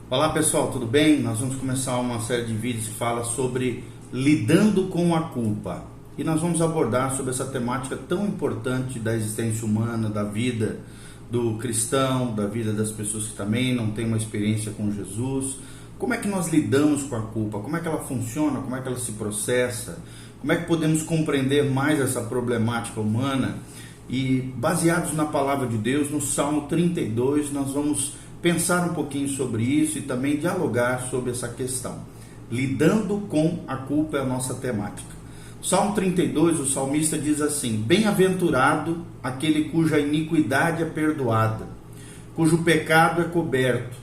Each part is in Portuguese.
Olá pessoal, tudo bem? Nós vamos começar uma série de vídeos que fala sobre lidando com a culpa. E nós vamos abordar sobre essa temática tão importante da existência humana, da vida do cristão, da vida das pessoas que também não têm uma experiência com Jesus. Como é que nós lidamos com a culpa? Como é que ela funciona? Como é que ela se processa? Como é que podemos compreender mais essa problemática humana? E baseados na palavra de Deus, no Salmo 32, nós vamos pensar um pouquinho sobre isso e também dialogar sobre essa questão. Lidando com a culpa é a nossa temática. Salmo 32, o salmista diz assim: bem-aventurado aquele cuja iniquidade é perdoada, cujo pecado é coberto.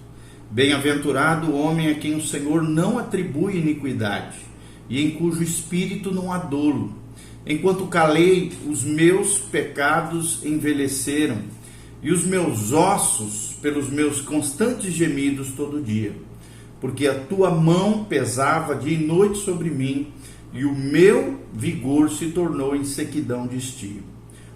Bem-aventurado o homem a quem o Senhor não atribui iniquidade e em cujo espírito não há dolo. Enquanto calei, os meus pecados envelheceram e os meus ossos pelos meus constantes gemidos todo dia. Porque a tua mão pesava dia e noite sobre mim, e o meu vigor se tornou em sequidão de estio.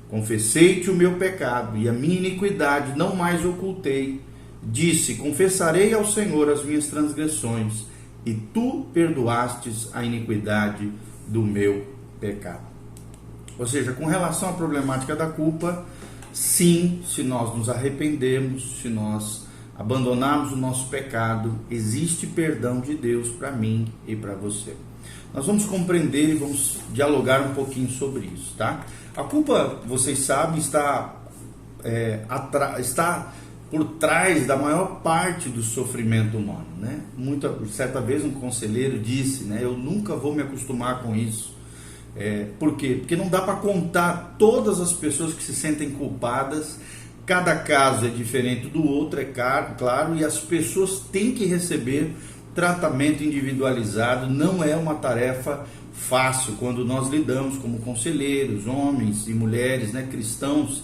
Confessei-te o meu pecado, e a minha iniquidade não mais ocultei. Disse: confessarei ao Senhor as minhas transgressões, e tu perdoastes a iniquidade do meu pecado. Ou seja, com relação à problemática da culpa, sim, se nós nos arrependermos, se nós abandonarmos o nosso pecado, existe perdão de Deus para mim e para você. Nós vamos compreender e vamos dialogar um pouquinho sobre isso, tá? A culpa, vocês sabem, está por trás da maior parte do sofrimento humano, né? Certa vez um conselheiro disse, né? Eu nunca vou me acostumar com isso. Por quê? Porque não dá para contar todas as pessoas que se sentem culpadas. Cada caso é diferente do outro, é claro, e as pessoas têm que receber tratamento individualizado. Não é uma tarefa fácil quando nós lidamos como conselheiros, homens e mulheres, né, cristãos,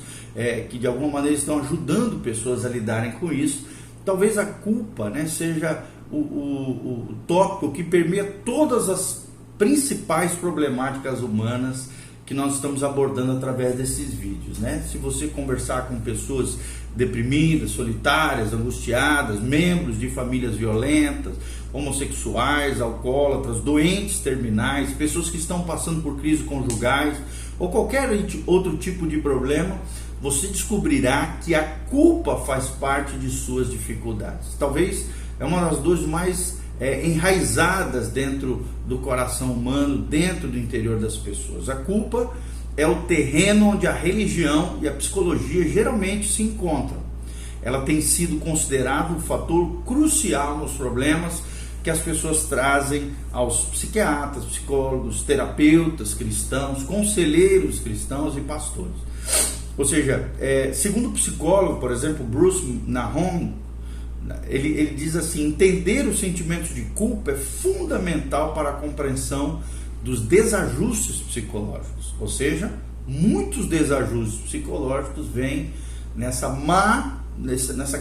que de alguma maneira estão ajudando pessoas a lidarem com isso. Talvez a culpa, né, seja o tópico que permeia todas as principais problemáticas humanas que nós estamos abordando através desses vídeos, né? Se você conversar com pessoas deprimidas, solitárias, angustiadas, membros de famílias violentas, homossexuais, alcoólatras, doentes terminais, pessoas que estão passando por crises conjugais ou qualquer outro tipo de problema, você descobrirá que a culpa faz parte de suas dificuldades. Talvez é uma das dores mais enraizadas dentro do coração humano, dentro do interior das pessoas. A culpa é o terreno onde a religião e a psicologia geralmente se encontram. Ela tem sido considerada um fator crucial nos problemas que as pessoas trazem aos psiquiatras, psicólogos, terapeutas cristãos, conselheiros cristãos e pastores. Ou seja, segundo o psicólogo, por exemplo, Bruce Nahon, ele diz assim: entender os sentimentos de culpa é fundamental para a compreensão dos desajustes psicológicos. Ou seja, muitos desajustes psicológicos vêm nessa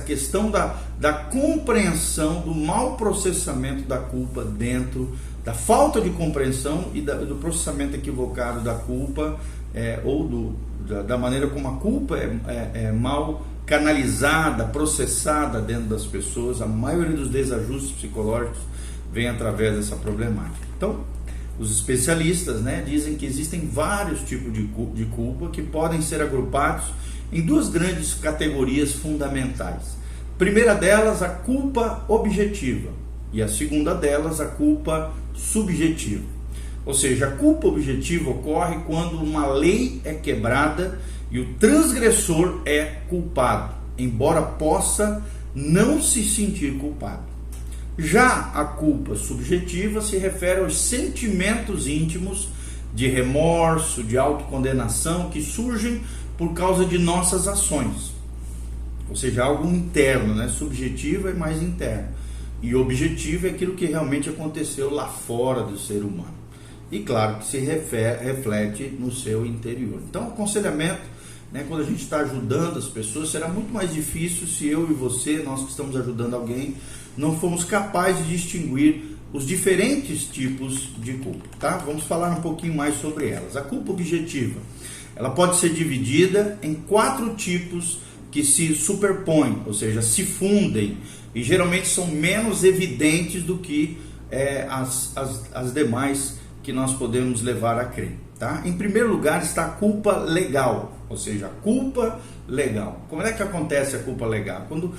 questão da compreensão do mau processamento da culpa, dentro da falta de compreensão e do processamento equivocado da culpa, ou da maneira como a culpa é mal canalizada, processada dentro das pessoas. A maioria dos desajustes psicológicos vem através dessa problemática. Então, os especialistas, né, dizem que existem vários tipos de culpa que podem ser agrupados em duas grandes categorias fundamentais. A primeira delas, a culpa objetiva, e a segunda delas, a culpa subjetiva. Ou seja, a culpa objetiva ocorre quando uma lei é quebrada e o transgressor é culpado, embora possa não se sentir culpado. Já a culpa subjetiva se refere aos sentimentos íntimos de remorso, de autocondenação que surgem por causa de nossas ações. Ou seja, algo interno, né? Subjetivo é mais interno. E objetivo é aquilo que realmente aconteceu lá fora do ser humano. E claro que se reflete no seu interior. Então, aconselhamento, né, quando a gente está ajudando as pessoas, será muito mais difícil se eu e você, nós que estamos ajudando alguém, não formos capazes de distinguir os diferentes tipos de culpa, tá? Vamos falar um pouquinho mais sobre elas. A culpa objetiva, ela pode ser dividida em 4 tipos que se superpõem, ou seja, se fundem e geralmente são menos evidentes do que as demais que nós podemos levar a crer. Tá? Em primeiro lugar está a culpa legal, ou seja, a culpa legal. Como é que acontece a culpa legal? Quando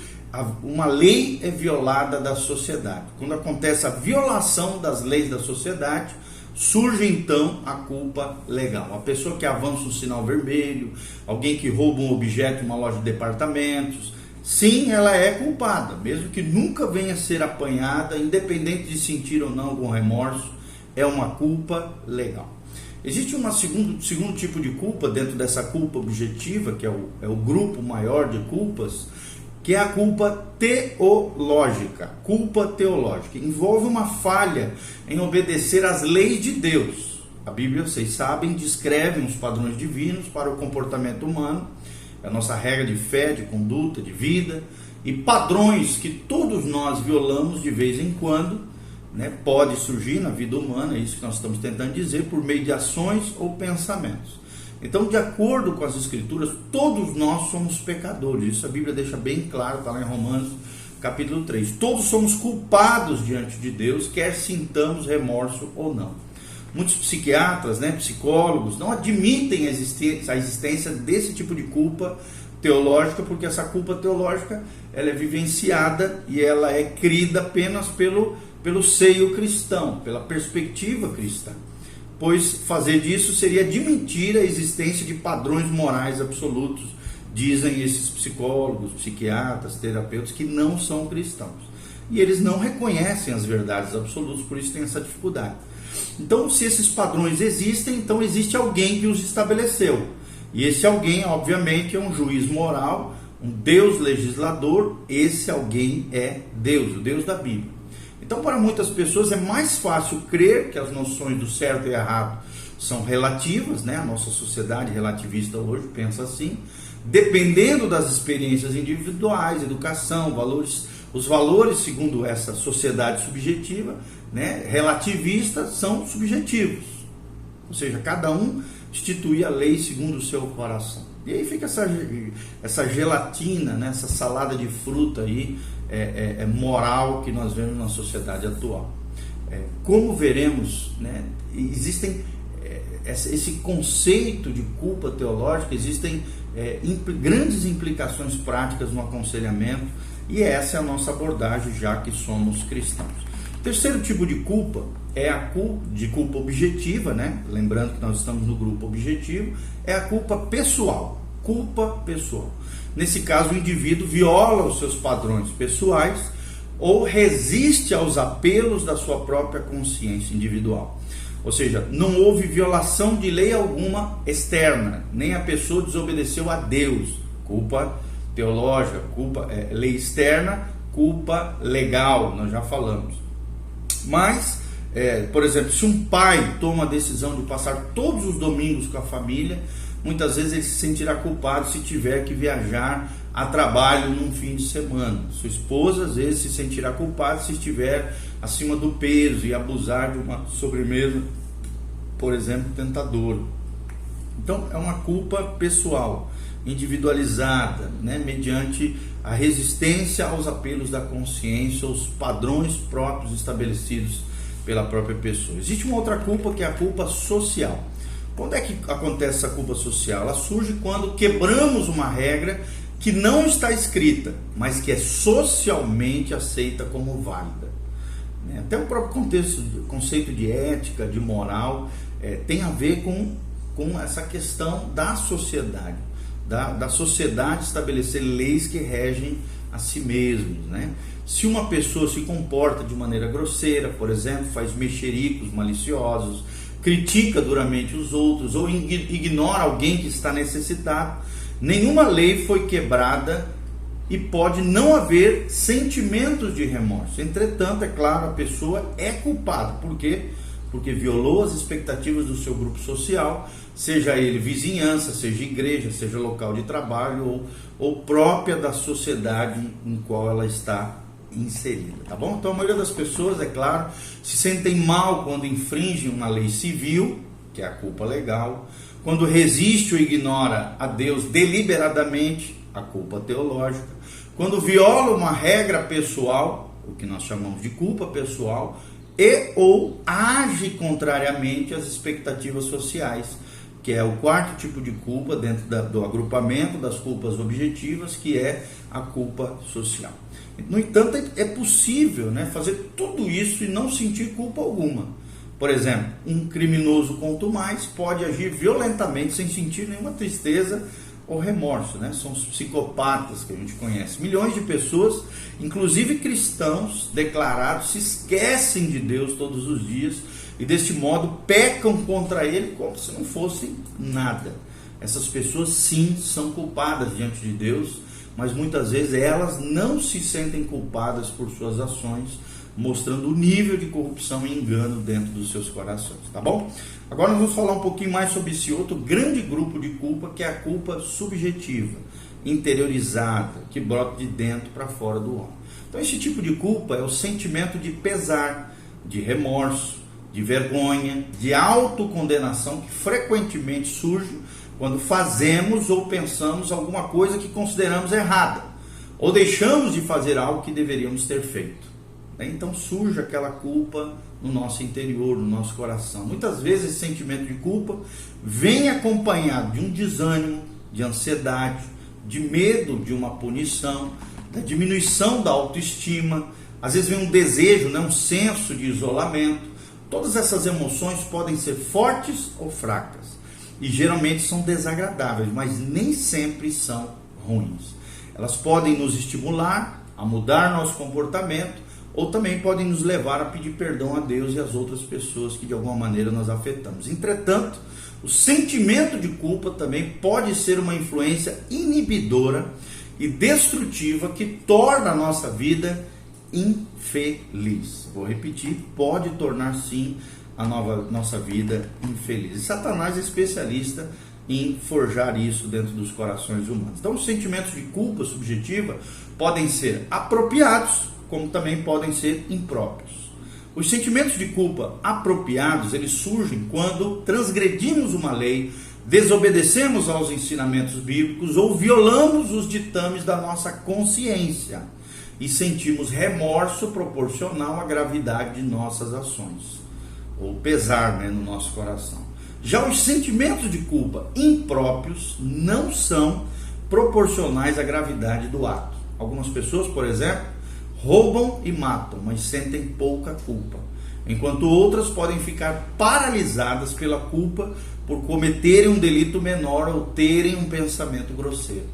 uma lei é violada da sociedade, quando acontece a violação das leis da sociedade, surge então a culpa legal. A pessoa que avança um sinal vermelho, alguém que rouba um objeto em uma loja de departamentos, sim, ela é culpada, mesmo que nunca venha a ser apanhada, independente de sentir ou não algum remorso, é uma culpa legal. Existe um segundo tipo de culpa dentro dessa culpa objetiva, que é o grupo maior de culpas, que é a culpa teológica. Culpa teológica envolve uma falha em obedecer às leis de Deus. A Bíblia, vocês sabem, descreve os padrões divinos para o comportamento humano, a nossa regra de fé, de conduta, de vida, e padrões que todos nós violamos de vez em quando, né? Pode surgir na vida humana, é isso que nós estamos tentando dizer, por meio de ações ou pensamentos. Então, de acordo com as Escrituras, todos nós somos pecadores. Isso a Bíblia deixa bem claro, está lá em Romanos capítulo 3. Todos somos culpados diante de Deus, quer sintamos remorso ou não. Muitos psiquiatras, psicólogos, não admitem a existência desse tipo de culpa teológica, porque essa culpa teológica ela é vivenciada e ela é crida apenas pelo seio cristão, pela perspectiva cristã. Pois fazer disso seria admitir a existência de padrões morais absolutos, dizem esses psicólogos, psiquiatras, terapeutas, que não são cristãos. E eles não reconhecem as verdades absolutas, por isso tem essa dificuldade. Então, se esses padrões existem, então existe alguém que os estabeleceu. E esse alguém, obviamente, é um juiz moral, um Deus legislador. Esse alguém é Deus, o Deus da Bíblia. Então, para muitas pessoas é mais fácil crer que as noções do certo e errado são relativas, A nossa sociedade relativista hoje pensa assim, dependendo das experiências individuais, educação, valores, os valores segundo essa sociedade subjetiva, relativista, são subjetivos. Ou seja, cada um institui a lei segundo o seu coração. E aí fica essa gelatina, essa salada de fruta aí, moral que nós vemos na sociedade atual. Como veremos, existem esse conceito de culpa teológica, existem grandes implicações práticas no aconselhamento, e essa é a nossa abordagem, já que somos cristãos. O terceiro tipo de culpa é a culpa objetiva, Lembrando que nós estamos no grupo objetivo, é a culpa pessoal. Culpa pessoal. Nesse caso, o indivíduo viola os seus padrões pessoais ou resiste aos apelos da sua própria consciência individual. Ou seja, não houve violação de lei alguma externa, nem a pessoa desobedeceu a Deus. Culpa teológica, lei externa, culpa legal, nós já falamos. Mas, por exemplo, se um pai toma a decisão de passar todos os domingos com a família, muitas vezes ele se sentirá culpado se tiver que viajar a trabalho num fim de semana. Sua esposa às vezes se sentirá culpada se estiver acima do peso e abusar de uma sobremesa, por exemplo, tentadora. Então é uma culpa pessoal, individualizada, mediante a resistência aos apelos da consciência, aos padrões próprios estabelecidos pela própria pessoa. Existe uma outra culpa, que é a culpa social. Quando é que acontece essa culpa social? Ela surge quando quebramos uma regra que não está escrita, mas que é socialmente aceita como válida. Até o próprio conceito de ética, de moral, tem a ver com essa questão da sociedade, da sociedade estabelecer leis que regem a si mesmos. Se uma pessoa se comporta de maneira grosseira, por exemplo, faz mexericos maliciosos, critica duramente os outros ou ignora alguém que está necessitado, nenhuma lei foi quebrada e pode não haver sentimentos de remorso. Entretanto, é claro, a pessoa é culpada. Por quê? Porque violou as expectativas do seu grupo social, seja ele vizinhança, seja igreja, seja local de trabalho ou própria da sociedade em qual ela está inserida, tá bom? Então a maioria das pessoas, é claro, se sentem mal quando infringem uma lei civil, que é a culpa legal, quando resiste ou ignora a Deus deliberadamente, a culpa teológica, quando viola uma regra pessoal, o que nós chamamos de culpa pessoal, e ou age contrariamente às expectativas sociais, que é o quarto tipo de culpa dentro do agrupamento das culpas objetivas, que é a culpa social. No entanto, é possível, né, fazer tudo isso e não sentir culpa alguma. Por exemplo, um criminoso contumaz pode agir violentamente sem sentir nenhuma tristeza ou remorso, né? São os psicopatas que a gente conhece. Milhões de pessoas, inclusive cristãos declarados, se esquecem de Deus todos os dias e deste modo pecam contra Ele como se não fosse nada. Essas pessoas sim são culpadas diante de Deus, mas muitas vezes elas não se sentem culpadas por suas ações, mostrando o nível de corrupção e engano dentro dos seus corações, tá bom? Agora nós vamos falar um pouquinho mais sobre esse outro grande grupo de culpa, que é a culpa subjetiva, interiorizada, que brota de dentro para fora do homem. Então esse tipo de culpa é o sentimento de pesar, de remorso, de vergonha, de autocondenação que frequentemente surge quando fazemos ou pensamos alguma coisa que consideramos errada, ou deixamos de fazer algo que deveríamos ter feito. Então surge aquela culpa no nosso interior, no nosso coração. Muitas vezes esse sentimento de culpa vem acompanhado de um desânimo, de ansiedade, de medo de uma punição, da diminuição da autoestima. Às vezes vem um desejo, né, um senso de isolamento. Todas essas emoções podem ser fortes ou fracas e geralmente são desagradáveis, mas nem sempre são ruins. Elas podem nos estimular a mudar nosso comportamento, ou também podem nos levar a pedir perdão a Deus e às outras pessoas que de alguma maneira nós afetamos. Entretanto, o sentimento de culpa também pode ser uma influência inibidora e destrutiva que torna a nossa vida infeliz. Vou repetir, pode tornar sim a nossa vida infeliz. E Satanás é especialista em forjar isso dentro dos corações humanos. Então, os sentimentos de culpa subjetiva podem ser apropriados, como também podem ser impróprios. Os sentimentos de culpa apropriados, eles surgem quando transgredimos uma lei, desobedecemos aos ensinamentos bíblicos ou violamos os ditames da nossa consciência e sentimos remorso proporcional à gravidade de nossas ações, ou pesar, né, no nosso coração. Já os sentimentos de culpa impróprios não são proporcionais à gravidade do ato. Algumas pessoas, por exemplo, roubam e matam, mas sentem pouca culpa, enquanto outras podem ficar paralisadas pela culpa por cometerem um delito menor ou terem um pensamento grosseiro.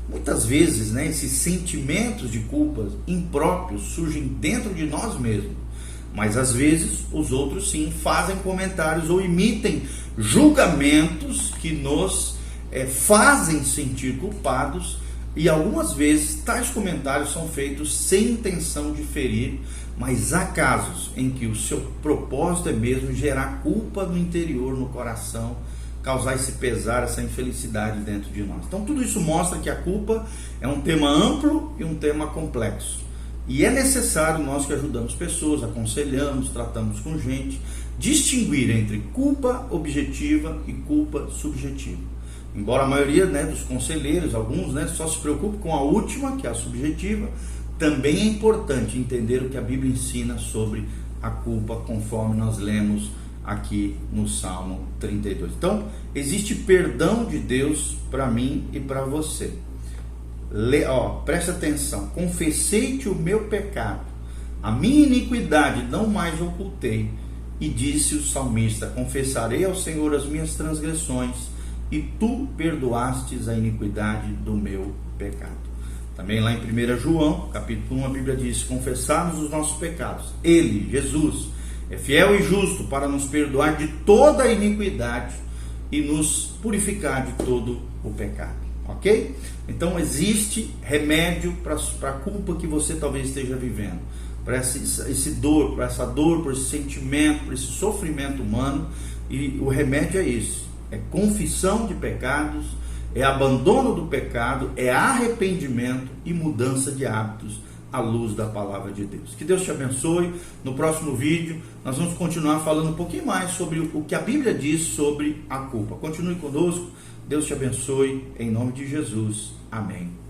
Muitas vezes, né, esses sentimentos de culpa impróprios surgem dentro de nós mesmos, mas às vezes os outros sim fazem comentários ou emitem julgamentos que nos fazem sentir culpados. E algumas vezes tais comentários são feitos sem intenção de ferir, mas há casos em que o seu propósito é mesmo gerar culpa no interior, no coração, causar esse pesar, essa infelicidade dentro de nós. Então tudo isso mostra que a culpa é um tema amplo e um tema complexo. E é necessário, nós que ajudamos pessoas, aconselhamos, tratamos com gente, distinguir entre culpa objetiva e culpa subjetiva. Embora a maioria, né, dos conselheiros, alguns, né, só se preocupem com a última, que é a subjetiva, também é importante entender o que a Bíblia ensina sobre a culpa, conforme nós lemos aqui no Salmo 32. Então, existe perdão de Deus para mim e para você. Presta atenção. Confessei-te o meu pecado, a minha iniquidade não mais ocultei. E disse o salmista: confessarei ao Senhor as minhas transgressões, e tu perdoastes a iniquidade do meu pecado. Também lá em 1 João, capítulo 1, a Bíblia diz: confessarmos os nossos pecados. Ele, Jesus, é fiel e justo para nos perdoar de toda a iniquidade e nos purificar de todo o pecado. Ok? Então existe remédio para a culpa que você talvez esteja vivendo, para essa dor, por esse sentimento, por esse sofrimento humano. E o remédio é isso. É confissão de pecados, é abandono do pecado, é arrependimento e mudança de hábitos à luz da palavra de Deus. Que Deus te abençoe. No próximo vídeo nós vamos continuar falando um pouquinho mais sobre o que a Bíblia diz sobre a culpa. Continue conosco. Deus te abençoe. Em nome de Jesus. Amém.